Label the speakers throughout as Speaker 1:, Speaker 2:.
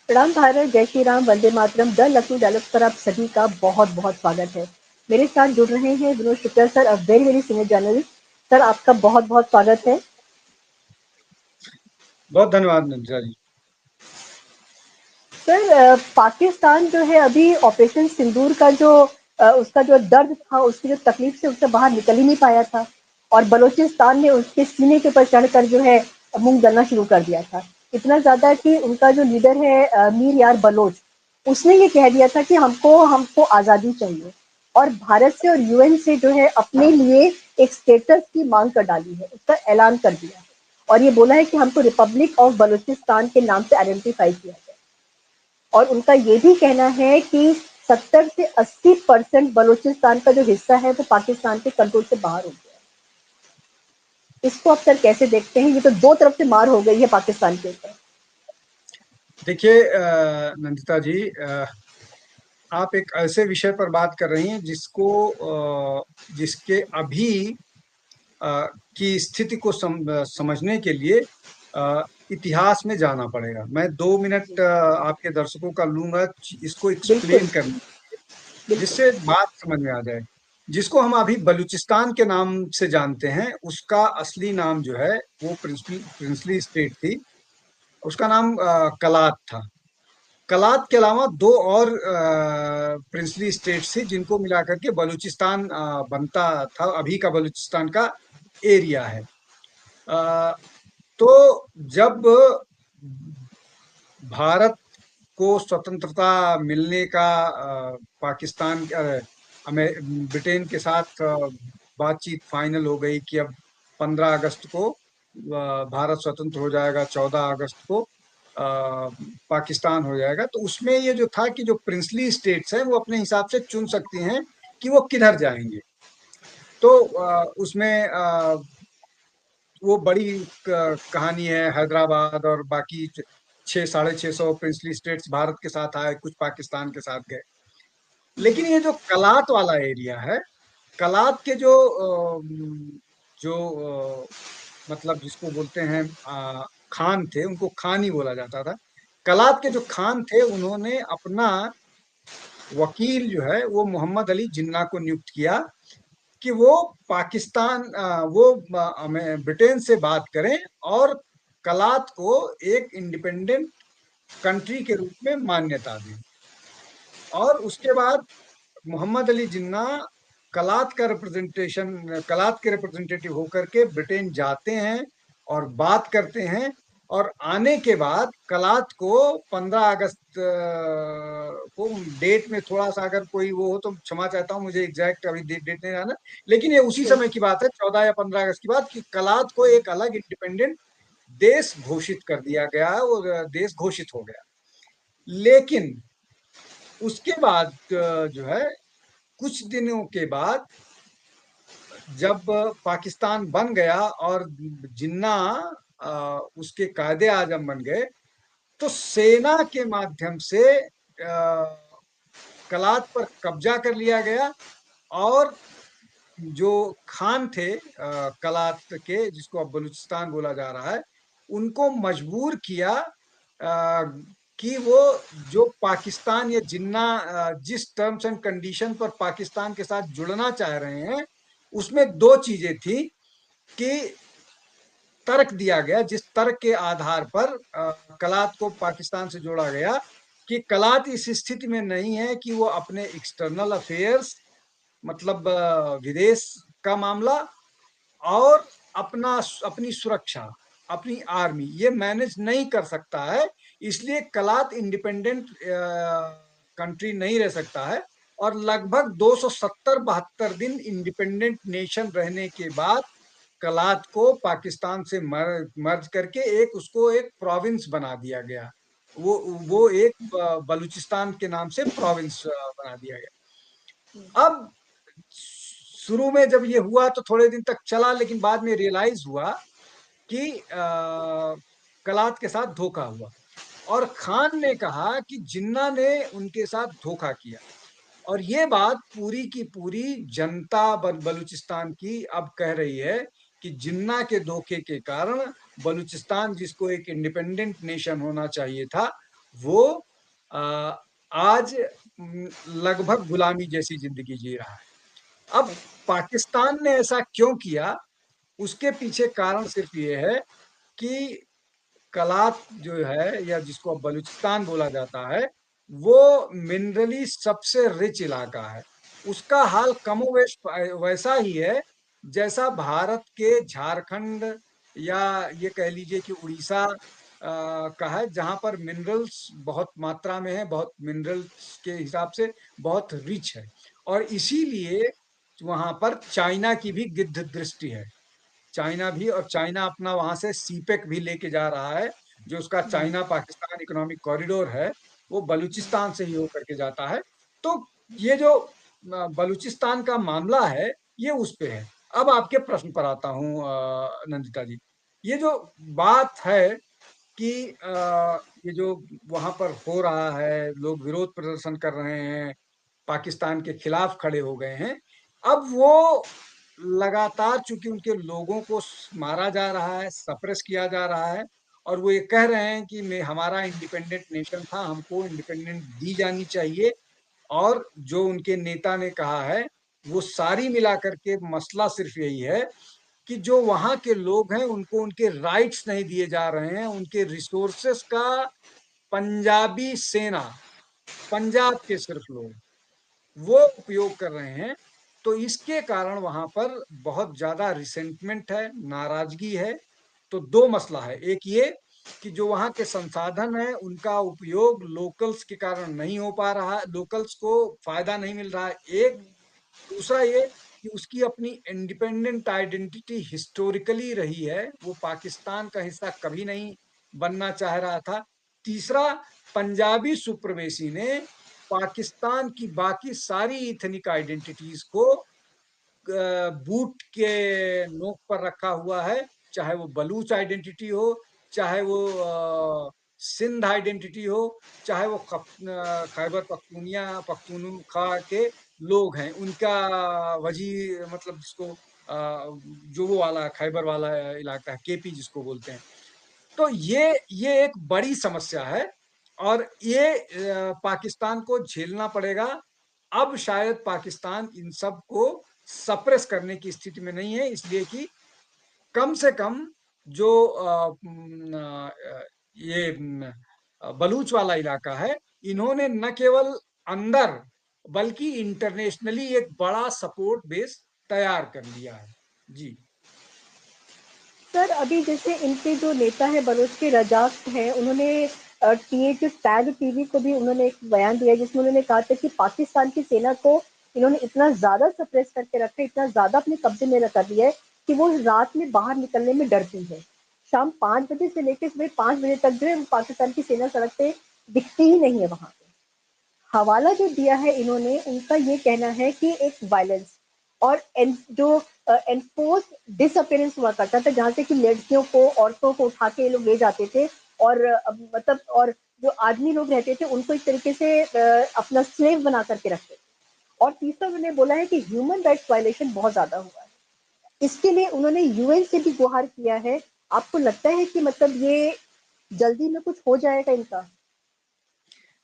Speaker 1: राम भारत, जय Shri Ram, Vande Mataram, the Lucknow dialogue पर आप सभी का बहुत-बहुत स्वागत है। मेरे साथ जुड़ रहे हैं Vinod Shukla sir, very senior journalist. Sir, आपका बहुत-बहुत स्वागत है।
Speaker 2: बहुत धन्यवाद नंदिता जी।
Speaker 1: सर, पाकिस्तान जो है अभी ऑपरेशन सिंदूर का जो उसका जो दर्द था, उसकी जो तकलीफ से उससे बाहर निकल ही नहीं पाया था और बलूचिस्तान ने उसके सीने के ऊपर चढ़कर जो है मूंग दलना शुरू कर दिया था। इतना ज़्यादा कि उनका जो लीडर है मीर यार बलोच, उसने ये कह दिया था कि हमको हमको आज़ादी चाहिए और भारत से और यूएन से जो है अपने लिए एक स्टेटस की मांग कर डाली है, उसका ऐलान कर दिया है और ये बोला है कि हमको रिपब्लिक ऑफ बलूचिस्तान के नाम से आइडेंटिफाई किया जाए। और उनका ये भी कहना है कि 70 से 80% बलूचिस्तान का जो हिस्सा है वो पाकिस्तान के कंट्रोल से बाहर हो गया है। इसको आप सर कैसे देखते हैं? ये तो दो तरफ से मार हो गई है पाकिस्तान के ऊपर।
Speaker 2: देखिए नंदिता जी, आप एक ऐसे विषय पर बात कर रही हैं जिसके अभी की स्थिति को समझने के लिए इतिहास में जाना पड़ेगा। मैं 2 मिनट आपके दर्शकों का लूंगा इसको
Speaker 1: बिल्कुल,
Speaker 2: एक्सप्लेन करने,
Speaker 1: बिल्कुल।
Speaker 2: जिससे बात समझ में आ जाए। जिसको हम अभी बलूचिस्तान के नाम से जानते हैं, उसका असली नाम जो है वो प्रिंसली स्टेट थी। उसका नाम कलात था। कलात के अलावा दो और प्रिंसली स्टेट्स थी जिनको मिलाकर के बलूचिस्तान बनता था। अभी का बलूचिस्तान का एरिया है। अ, तो जब भारत को स्वतंत्रता मिलने का पाकिस्तान ब्रिटेन के साथ बातचीत फाइनल हो गई कि अब 15 अगस्त को भारत स्वतंत्र हो जाएगा, 14 अगस्त को पाकिस्तान हो जाएगा। तो उसमें ये जो था कि जो प्रिंसली स्टेट्स हैं वो अपने हिसाब से चुन सकती हैं कि वो किधर जाएंगे। तो उसमें वो बड़ी कहानी है। हैदराबाद और बाकी 600-650 प्रिंसली स्टेट्स भारत के साथ आए, कुछ पाकिस्तान के साथ गए। लेकिन ये जो कलात वाला एरिया है, कलात के जो मतलब जिसको बोलते हैं खान थे, उनको खान ही बोला जाता था। कलात के जो खान थे उन्होंने अपना वकील जो है वो मोहम्मद अली जिन्ना को नियुक्त किया कि वो पाकिस्तान ब्रिटेन से बात करें और कलात को एक इंडिपेंडेंट कंट्री के रूप में मान्यता दें। और उसके बाद मोहम्मद अली जिन्ना कलात के रिप्रेजेंटेटिव होकर के ब्रिटेन जाते हैं और बात करते हैं। और आने के बाद कलात को 15 अगस्त को डेट में थोड़ा सा अगर कोई वो हो तो क्षमा चाहता हूँ, मुझे एग्जैक्ट अभी डेट नहीं जाना। लेकिन ये उसी समय की बात है, 14 या 15 अगस्त की बात, कि कलात को एक अलग इंडिपेंडेंट देश घोषित कर दिया गया है, वो देश घोषित हो गया। लेकिन उसके बाद जो है कुछ दिनों के बाद जब पाकिस्तान बन गया और जिन्ना उसके कायदे आजम बन गए, तो सेना के माध्यम से कलात पर कब्जा कर लिया गया। और जो खान थे कलात के, जिसको अब बलूचिस्तान बोला जा रहा है, उनको मजबूर किया कि वो जो पाकिस्तान या जिन्ना जिस टर्म्स एंड कंडीशन पर पाकिस्तान के साथ जुड़ना चाह रहे हैं, उसमें दो चीजें थी कि तर्क दिया गया, जिस तर्क के आधार पर कलात को पाकिस्तान से जोड़ा गया कि कलात इस स्थिति में नहीं है कि वो अपने एक्सटर्नल अफेयर्स, मतलब विदेश का मामला और अपनी सुरक्षा, अपनी आर्मी, ये मैनेज नहीं कर सकता है। इसलिए कलात इंडिपेंडेंट कंट्री नहीं रह सकता है। और लगभग 270-72 दिन इंडिपेंडेंट नेशन रहने के बाद कलात को पाकिस्तान से मर्ज करके उसको एक प्रोविंस बना दिया गया। वो एक बलूचिस्तान के नाम से प्रोविंस बना दिया गया। अब शुरू में जब ये हुआ तो थोड़े दिन तक चला, लेकिन बाद में रियलाइज हुआ कि कलात के साथ धोखा हुआ। और खान ने कहा कि जिन्ना ने उनके साथ धोखा किया। और ये बात पूरी की पूरी जनता बलूचिस्तान की अब कह रही है कि जिन्ना के धोखे के कारण बलूचिस्तान, जिसको एक इंडिपेंडेंट नेशन होना चाहिए था, वो अ, आज लगभग गुलामी जैसी ज़िंदगी जी रहा है। अब पाकिस्तान ने ऐसा क्यों किया? उसके पीछे कारण सिर्फ़ ये है कि कलात जो है या जिसको अब बलूचिस्तान बोला जाता है, वो मिनरली सबसे रिच इलाका है। उसका हाल कमोवेश वैसा ही है, जैसा भारत के झारखंड या ये कह लीजिए कि उड़ीसा का है, जहाँ पर मिनरल्स बहुत मात्रा में है, बहुत मिनरल्स के हिसाब से बहुत रिच है। और इसीलिए वहाँ पर चाइना की भी गिद्ध दृष्टि है। चाइना भी, और चाइना अपना वहाँ से सीपेक भी लेके जा रहा है, जो उसका चाइना पाकिस्तान इकोनॉमिक कॉरिडोर है, वो बलूचिस्तान से ही होकर के जाता है। तो ये जो बलूचिस्तान का मामला है, ये उस पे है। अब आपके प्रश्न पर आता हूँ नंदिता जी। ये जो बात है कि ये जो वहाँ पर हो रहा है, लोग विरोध प्रदर्शन कर रहे हैं, पाकिस्तान के खिलाफ खड़े हो गए हैं। अब वो लगातार चूँकि उनके लोगों को मारा जा रहा है, सप्रेस किया जा रहा है, और वो ये कह रहे हैं कि मैं हमारा इंडिपेंडेंट नेशन था, हमको इंडिपेंडेंस दी जानी चाहिए। और जो उनके नेता ने कहा है, वो सारी मिलाकर के मसला सिर्फ यही है कि जो वहाँ के लोग हैं, उनको उनके राइट्स नहीं दिए जा रहे हैं, उनके रिसोर्सेस का पंजाबी सेना, पंजाब के सिर्फ लोग वो उपयोग कर रहे हैं। तो इसके कारण वहां पर बहुत ज्यादा रिसेंटमेंट है, नाराजगी है। तो दो मसला है, एक ये कि जो वहां के संसाधन है उनका उपयोग लोकल्स के कारण नहीं हो पा रहा है, लोकल्स को फायदा नहीं मिल रहा है, एक। दूसरा ये कि उसकी अपनी इंडिपेंडेंट आइडेंटिटी हिस्टोरिकली रही है, वो पाकिस्तान का हिस्सा कभी नहीं बनना चाह रहा था। तीसरा, पंजाबी सुप्रवेशी ने पाकिस्तान की बाकी सारी इथनिक आइडेंटिटीज को बूट के नोक पर रखा हुआ है, चाहे वो बलूच आइडेंटिटी हो, चाहे वो सिंध आइडेंटिटी हो, चाहे वो खैबर पख्तूनख्वा के लोग हैं, उनका वजीर मतलब जिसको जो वो वाला खैबर वाला इलाका है, केपी जिसको बोलते हैं। तो ये एक बड़ी समस्या है, और ये पाकिस्तान को झेलना पड़ेगा। अब शायद पाकिस्तान इन सब को सप्रेस करने की स्थिति में नहीं है, इसलिए कि कम से कम जो ये बलूच वाला इलाका है, इन्होंने न केवल अंदर बल्कि इंटरनेशनली एक बड़ा सपोर्ट बेस तैयार कर लिया है। जी।
Speaker 1: सर अभी जैसे इनके जो नेता है बलोच के रजाक हैं, उन्होंने टीए जो टैग टीवी को भी उन्होंने एक बयान दिया जिसमें उन्होंने कहा था कि पाकिस्तान की सेना को इन्होंने इतना ज्यादा सप्रेस करके रखा है, इतना ज्यादा अपने कब्जे में कर दिया है कि वो रात में बाहर निकलने में डरती है। शाम 5 बजे से लेकर सुबह 5 बजे तक जो है पाकिस्तान की सेना सड़क पे दिखती ही नहीं है वहां पे। हवाला जो दिया है इन्होंने, उनका ये कहना है कि एक वायलेंस और जो एनफोर्स डिसअपेरेंस हुआ करता था, जहाँ से कि लड़कियों को, औरतों को उठा के ये लोग ले जाते थे, और मतलब और जो आदमी लोग रहते थे उनको एक तरीके से अपना स्लेव बना करके रखते थे। और तीसरा उन्होंने बोला है कि ह्यूमन राइट्स वायलेशन बहुत ज्यादा हुआ है। इसके लिए उन्होंने यूएन से भी गुहार किया है। आपको लगता है कि मतलब ये जल्दी में कुछ हो जाएगा इनका?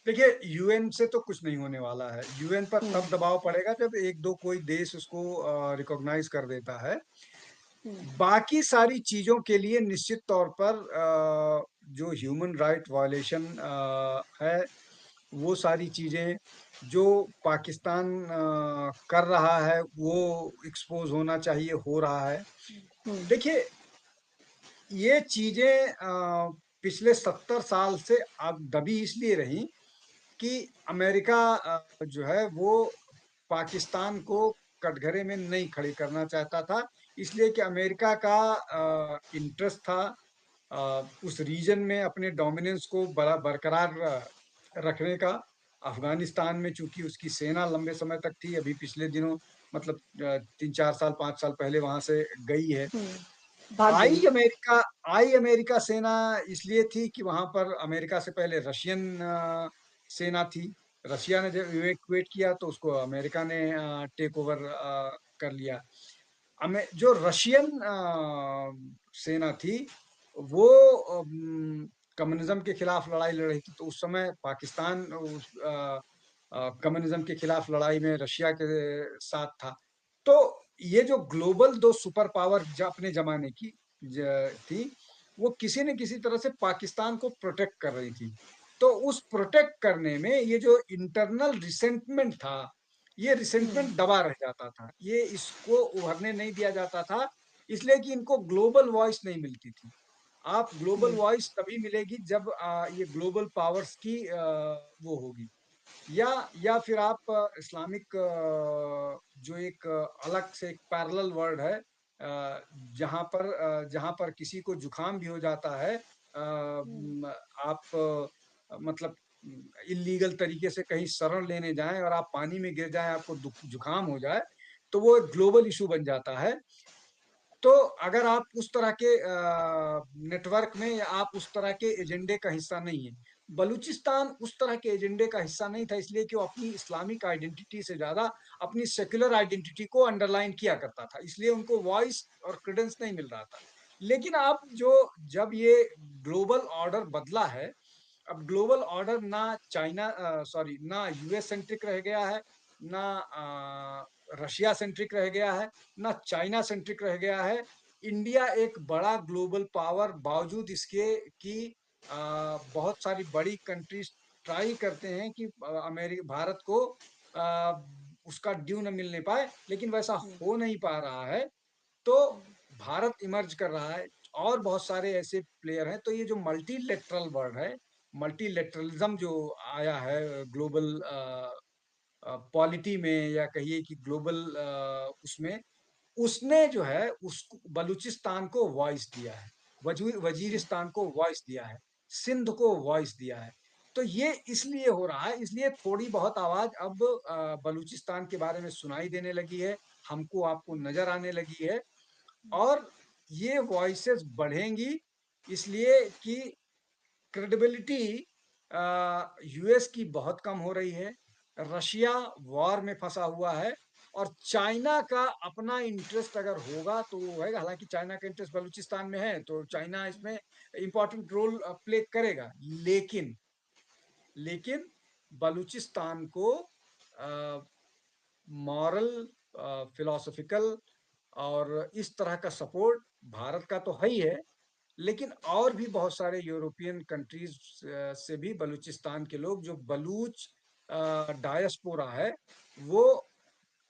Speaker 2: देखिए, यूएन से तो कुछ नहीं होने वाला है। यूएन पर
Speaker 1: हम्म,
Speaker 2: तब दबाव पड़ेगा जब एक दो कोई देश उसको रिकॉग्नाइज कर देता है।
Speaker 1: हम्म,
Speaker 2: बाकी सारी चीजों के लिए निश्चित तौर पर जो ह्यूमन राइट वायलेशन है, वो सारी चीजें जो पाकिस्तान कर रहा है वो एक्सपोज होना चाहिए, हो रहा है।
Speaker 1: हम्म,
Speaker 2: देखिए, ये चीजें पिछले 70 साल से अब दबी इसलिए रही कि अमेरिका जो है वो पाकिस्तान को कटघरे में नहीं खड़े करना चाहता था, इसलिए कि अमेरिका का इंटरेस्ट था उस रीजन में अपने डोमिनेंस को बड़ा बरकरार रखने का। अफगानिस्तान में चूंकि उसकी सेना लंबे समय तक थी, अभी पिछले दिनों मतलब 3 4 साल 5 साल पहले वहां से गई है।
Speaker 1: भाग गई।
Speaker 2: आई अमेरिका आई अमेरिका सेना इसलिए थी कि वहां पर अमेरिका से पहले रशियन सेना थी। रशिया ने जब इवेक्युएट किया तो उसको अमेरिका ने टेक ओवर कर लिया। जो रशियन सेना थी वो कम्युनिज्म के खिलाफ लड़ाई लड़ रही थी, तो उस समय पाकिस्तान कम्युनिज्म के खिलाफ लड़ाई में रशिया के साथ था। तो ये जो ग्लोबल दो सुपर पावर अपने जमाने की थी, वो किसी न किसी तरह से पाकिस्तान को प्रोटेक्ट कर रही थी। तो उस प्रोटेक्ट करने में ये जो इंटरनल रिसेंटमेंट था, ये
Speaker 1: हम्म,
Speaker 2: रिसेंटमेंट दबा रह जाता था, ये इसको उभरने नहीं दिया जाता था, इसलिए कि इनको ग्लोबल वॉइस नहीं मिलती थी। आप ग्लोबल
Speaker 1: हम्म,
Speaker 2: वॉइस तभी मिलेगी जब ये ग्लोबल पावर्स की वो होगी, या फिर आप इस्लामिक जो एक अलग से एक पैरेलल वर्ल्ड है, जहां पर किसी को जुकाम भी हो जाता है,
Speaker 1: हम्म,
Speaker 2: आप मतलब इलीगल तरीके से कहीं शरण लेने जाएं और आप पानी में गिर जाएं, आपको जुकाम हो जाए, तो वो एक ग्लोबल इशू बन जाता है। तो अगर आप उस तरह के नेटवर्क में, या आप उस तरह के एजेंडे का हिस्सा नहीं है, बलूचिस्तान उस तरह के एजेंडे का हिस्सा नहीं था, इसलिए कि वो अपनी इस्लामिक आइडेंटिटी से ज्यादा अपनी सेक्युलर आइडेंटिटी को अंडरलाइन किया करता था, इसलिए उनको वॉइस और क्रेडेंस नहीं मिल रहा था। लेकिन अब जो जब ये ग्लोबल ऑर्डर बदला है, अब ग्लोबल ऑर्डर ना चाइना, सॉरी, ना यूएस सेंट्रिक रह गया है, ना रशिया सेंट्रिक रह गया है, ना चाइना सेंट्रिक रह गया है। इंडिया एक बड़ा ग्लोबल पावर, बावजूद इसके कि बहुत सारी बड़ी कंट्रीज ट्राई करते हैं कि अमेरिका भारत को आ, उसका ड्यू न मिलने पाए, लेकिन वैसा
Speaker 1: हम्म,
Speaker 2: हो नहीं पा रहा है। तो भारत इमर्ज कर रहा है, और बहुत सारे ऐसे प्लेयर हैं। तो ये जो मल्टीलेटरल वर्ल्ड है, मल्टीलेटरलिज्म जो आया है ग्लोबल पॉलिटी में, या कहिए कि ग्लोबल उसमें, उसने जो है उस बलूचिस्तान को वॉइस दिया है, वजीरिस्तान को वॉइस दिया है, सिंध को वॉइस दिया है। तो ये इसलिए हो रहा है, इसलिए थोड़ी बहुत आवाज अब बलूचिस्तान के बारे में सुनाई देने लगी है, हमको आपको नजर आने लगी है। और ये वॉइसेस बढ़ेंगी, इसलिए कि क्रेडिबिलिटी यूएस की बहुत कम हो रही है, रशिया वॉर में फंसा हुआ है, और चाइना का अपना इंटरेस्ट अगर होगा तो वो होगा। हालांकि चाइना का इंटरेस्ट बलूचिस्तान में है, तो चाइना इसमें इंपॉर्टेंट रोल प्ले करेगा, लेकिन लेकिन बलूचिस्तान को मॉरल, फिलोसफिकल और इस तरह का सपोर्ट भारत का तो है ही है, लेकिन और भी बहुत सारे यूरोपियन कंट्रीज से भी बलूचिस्तान के लोग, जो बलूच डायस्पोरा है, वो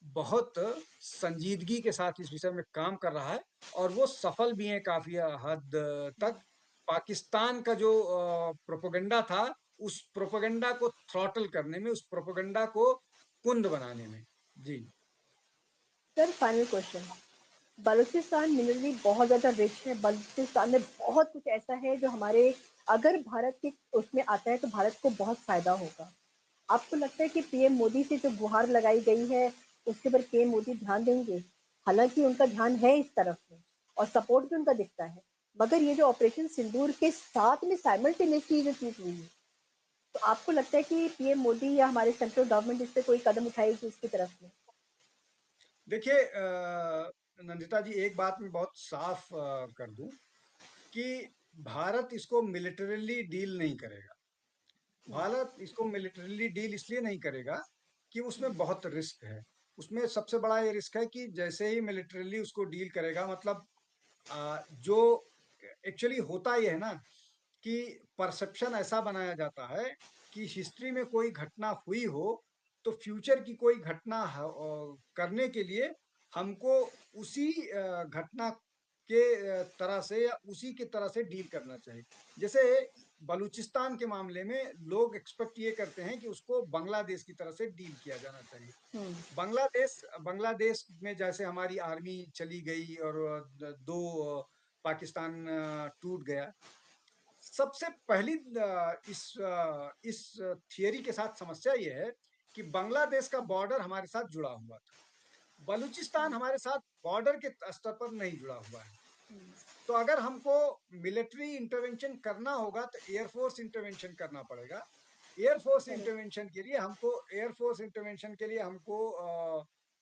Speaker 2: बहुत संजीदगी के साथ इस विषय में काम कर रहा है, और वो सफल भी है काफी हद तक। पाकिस्तान का जो प्रोपेगेंडा था, उस प्रोपेगेंडा को थ्रॉटल करने में, उस प्रोपेगेंडा को कुंद बनाने में। जी।
Speaker 1: Sir final question. Balochistan minerally बहुत ज़्यादा रिच है, बलूचिस्तान में बहुत कुछ ऐसा है जो हमारे, अगर भारत के उसमें आता है तो भारत को बहुत फ़ायदा होगा। आपको लगता है कि पीएम मोदी से जो गुहार लगाई गई है, उसके ऊपर पीएम मोदी ध्यान देंगे? हालाँकि उनका ध्यान है इस तरफ में और सपोर्ट भी उनका दिखता है, मगर ये जो ऑपरेशन सिंदूर के साथ में साइमल्टेनियसली जो चीज़ हुई है, तो आपको लगता है कि पीएम मोदी या हमारे सेंट्रल गवर्नमेंट इस पे कोई कदम उठाएगी इसकी तरफ में?
Speaker 2: देखिए नंदिता जी, एक बात मैं बहुत साफ कर दूं कि भारत इसको मिलिटरीली डील नहीं करेगा। भारत इसको मिलिटरीली डील इसलिए नहीं करेगा कि उसमें बहुत रिस्क है। उसमें सबसे बड़ा ये रिस्क है कि जैसे ही मिलिटरीली उसको डील करेगा, मतलब जो एक्चुअली होता ही है ना, कि परसेप्शन ऐसा बनाया जाता है कि हिस्ट्री में कोई घटना हुई हो, तो फ्यूचर की कोई घटना करने के लिए हमको उसी घटना के तरह से, या उसी की तरह से डील करना चाहिए। जैसे बलूचिस्तान के मामले में लोग एक्सपेक्ट ये करते हैं कि उसको बांग्लादेश की तरह से डील किया जाना चाहिए।
Speaker 1: हम्म,
Speaker 2: बांग्लादेश बांग्लादेश में जैसे हमारी आर्मी चली गई और दो पाकिस्तान टूट गया। सबसे पहली इस थियरी के साथ समस्या ये है कि बांग्लादेश का बॉर्डर हमारे साथ जुड़ा हुआ था, बलूचिस्तान हमारे साथ बॉर्डर के स्तर पर नहीं जुड़ा हुआ है। तो अगर हमको मिलिट्री इंटरवेंशन करना होगा तो एयरफोर्स इंटरवेंशन करना पड़ेगा। Air force
Speaker 1: correct.
Speaker 2: इंटरवेंशन के लिए हमको एयरफोर्स इंटरवेंशन के लिए हमको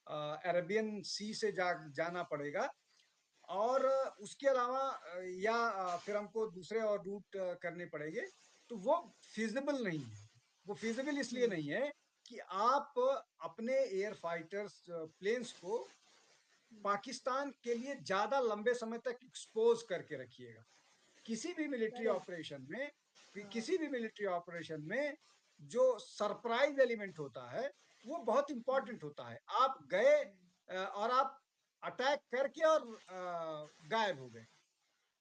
Speaker 2: अरेबियन सी से जाना पड़ेगा। और उसके अलावा या फिर हमको दूसरे और रूट करने पड़ेंगे, तो वो फिजिबल नहीं है। वो फिजिबल इसलिए नहीं है कि आप अपने एयर फाइटर्स प्लेन्स को पाकिस्तान के लिए ज्यादा लंबे समय तक एक्सपोज करके रखिएगा। किसी भी मिलिट्री
Speaker 1: करेक्ट।
Speaker 2: ऑपरेशन में,
Speaker 1: हाँ।
Speaker 2: किसी भी मिलिट्री ऑपरेशन में जो सरप्राइज एलिमेंट होता है वो बहुत इंपॉर्टेंट होता है। आप गए और आप अटैक करके और गायब हो गए।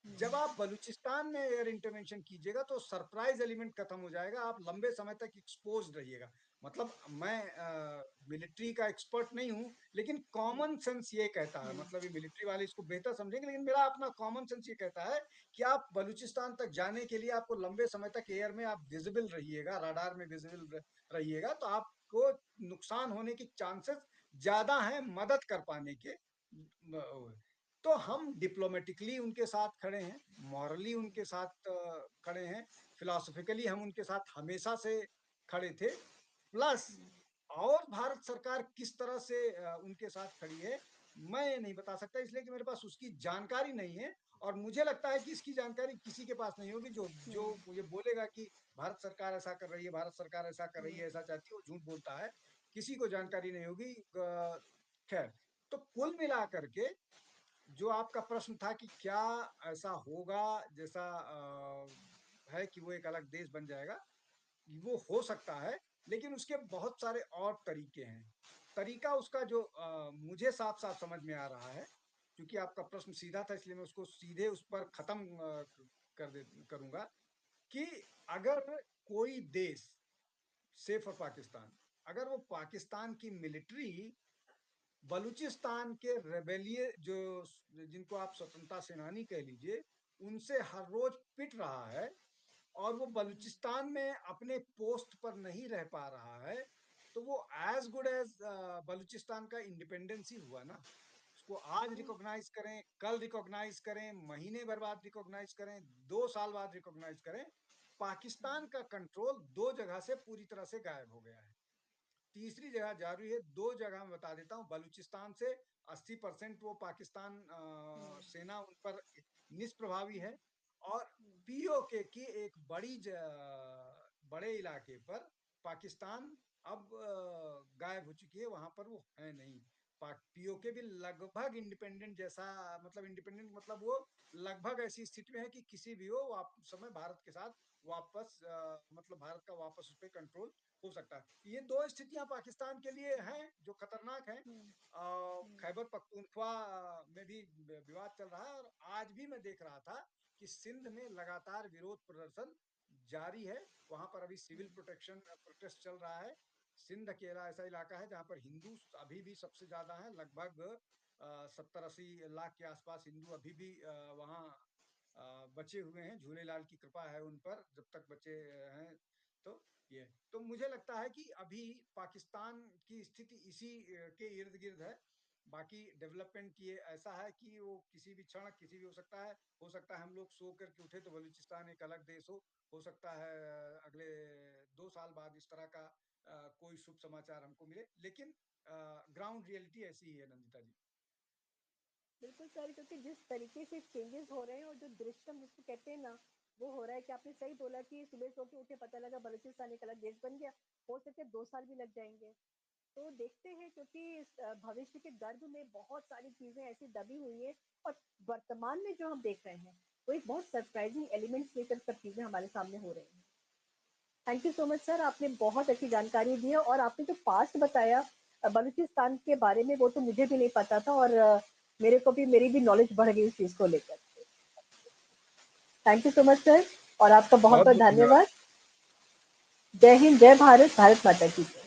Speaker 2: जब आप बलूचिस्तान में एयर इंटरवेंशन कीजिएगा तो सरप्राइज एलिमेंट खत्म हो जाएगा, आप लंबे समय तक एक्सपोज रहिएगा। मतलब मैं मिलिट्री का एक्सपर्ट नहीं हूं, लेकिन कॉमन सेंस ये कहता है, मतलब ये मिलिट्री वाले इसको बेहतर समझेंगे, लेकिन मेरा अपना कॉमन सेंस ये कहता है कि आप बलूचिस्तान तक जाने के लिए आपको लंबे समय तक एयर में आप विजिबल रहिएगा, रडार में विजिबल रहिएगा, तो आपको नुकसान होने की चांसेस ज्यादा हैं मदद कर पाने के। तो हम डिप्लोमेटिकली उनके साथ खड़े हैं, मॉरली उनके साथ खड़े हैं, फिलोसफिकली हम उनके साथ हमेशा से खड़े थे। प्लस और भारत सरकार किस तरह से उनके साथ खड़ी है मैं ये नहीं बता सकता, इसलिए कि मेरे पास उसकी जानकारी नहीं है। और मुझे लगता है कि इसकी जानकारी किसी के पास नहीं होगी। जो जो मुझे बोलेगा कि भारत सरकार ऐसा कर रही है, भारत सरकार ऐसा कर रही है, ऐसा चाहती है, वो झूठ बोलता है। किसी को जानकारी नहीं होगी। खैर, तो कुल मिला करके जो आपका प्रश्न था कि क्या ऐसा होगा जैसा है कि वो एक अलग देश बन जाएगा, वो हो सकता है, लेकिन उसके बहुत सारे और तरीके हैं। तरीका उसका जो मुझे साफ साफ समझ में आ रहा है, क्योंकि आपका प्रश्न सीधा था इसलिए मैं उसको सीधे उस पर खत्म करूंगा कि अगर कोई देश, से फॉर पाकिस्तान, अगर वो पाकिस्तान की मिलिट्री बलूचिस्तान के रेबेलिय जो जिनको आप स्वतंत्रता सेनानी कह लीजिए, उनसे हर रोज पिट रहा है और वो बलूचिस्तान में अपने पोस्ट पर नहीं रह पा रहा है, तो वो एज गुड एज बलूचिस्तान का इंडिपेंडेंस ही हुआ ना। उसको आज रिकॉग्नाइज करें, कल रिकॉग्नाइज करें, महीने भर बाद रिकॉग्नाइज करें, 2 साल बाद रिकॉग्नाइज करें, पाकिस्तान का कंट्रोल दो जगह से पूरी तरह से गायब हो गया है। तीसरी जगह जारी है, दो जगह मैं बता देता हूँ। बलूचिस्तान से 80% वो पाकिस्तान सेना उन पर निष्प्रभावी है। और पीओके की एक बड़े इलाके पर पाकिस्तान अब गायब हो चुकी है, वहां पर वो है नहीं। पीओके भी लगभग इंडिपेंडेंट जैसा, मतलब इंडिपेंडेंट मतलब वो लगभग ऐसी स्थिति में है कि किसी भी हो समय भारत के साथ वापस मतलब भारत का वापस उस पर कंट्रोल हो सकता है। ये दो स्थितियां पाकिस्तान के लिए हैं जो खतरनाक हैं। खैबर पख्तूनख्वा में भी विवाद चल रहा है, और आज भी मैं देख रहा था कि सिंध में लगातार विरोध प्रदर्शन जारी है। वहां पर अभी सिविल प्रोटेक्शन प्रोटेस्ट चल रहा है। सिंध अकेला ऐसा इलाका है जहां पर हिंदू अभी भी सबसे ज्यादा है, लगभग 70-80 लाख के आसपास हिंदू अभी भी वहाँ बचे हुए हैं। झूलेलाल की कृपा है उन पर, जब तक बचे हैं। तो ये, तो मुझे लगता है कि अभी पाकिस्तान की स्थिति इसी के इर्द गिर्द है। बाकी डेवलपमेंट ये ऐसा है कि वो किसी भी क्षण किसी भी हो सकता है हम लोग सो करके उठे तो बलूचिस्तान एक अलग देश हो सकता है अगले 2 साल बाद इस तरह का कोई शुभ समाचार हमको मिले, लेकिन ग्राउंड रियलिटी ऐसी ही है नंदिता जी।
Speaker 1: बिल्कुल सर, क्योंकि जिस तरीके से चेंजेस हो रहे हैं और जो दृश्यम जिसको कहते हैं ना, वो हो रहा है कि आपने सही बोला कि सुबह सो के उठे पता लगा बलूचिस्तान एक अलग देश बन गया। हो सके 2 साल भी लग जाएंगे। तो देखते हैं, क्योंकि इस भविष्य के गर्भ में बहुत सारी चीजें ऐसी दबी हुई है। और वर्तमान में जो हम देख रहे हैं वो एक बहुत सरप्राइजिंग एलिमेंट्स लेकर सब चीजें हमारे सामने हो रही हैं। Thank you so much sir, आपने बहुत अच्छी जानकारी दी है। और आपने जो पास्ट बताया बलूचिस्तान के बारे में, वो तो मुझे भी नहीं पता था। और मेरे को भी, मेरी भी नॉलेज बढ़ गई इस चीज को लेकर। Thank you so much sir, और आपका बहुत
Speaker 2: बहुत
Speaker 1: बहुत
Speaker 2: बहुत धन्यवाद।
Speaker 1: धन्यवाद। जय हिंद, जय भारत, भारत माता की जय।